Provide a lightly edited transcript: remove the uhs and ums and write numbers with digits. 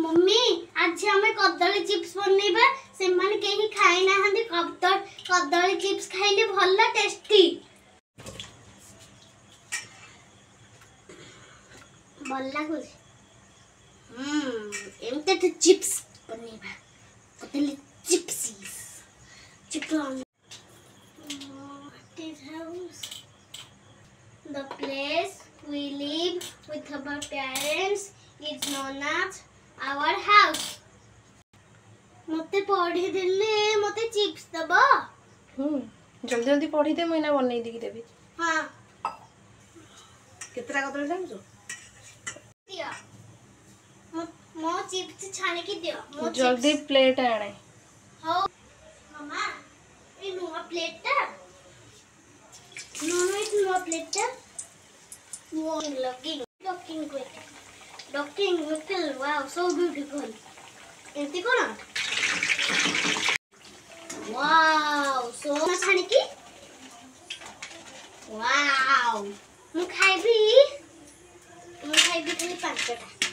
mummy आज हमें कदली chips बनैबा से माने केही खाइ ना हंदी कदली चिप्स खाइले भल्ला टेस्टी भल्ला गुज एमते तो चिप्स बनैबा कदली chips chips this house the place we live with our parents is known as our house मते पढ़ी देले मते चिप्स दबा जल्दी जल्दी पढ़ी दे महीना बनै दी देबी हां कितना कदर जानजो दिया मो चिप्स छाने की दियो मो जल्दी प्लेट आणे हो मामा ए नुवा प्लेट ता नुवा प्लेट ता वो docking with wow so beautiful एंती कोना wow so छाने की wow मु खाइबी खाली 5टा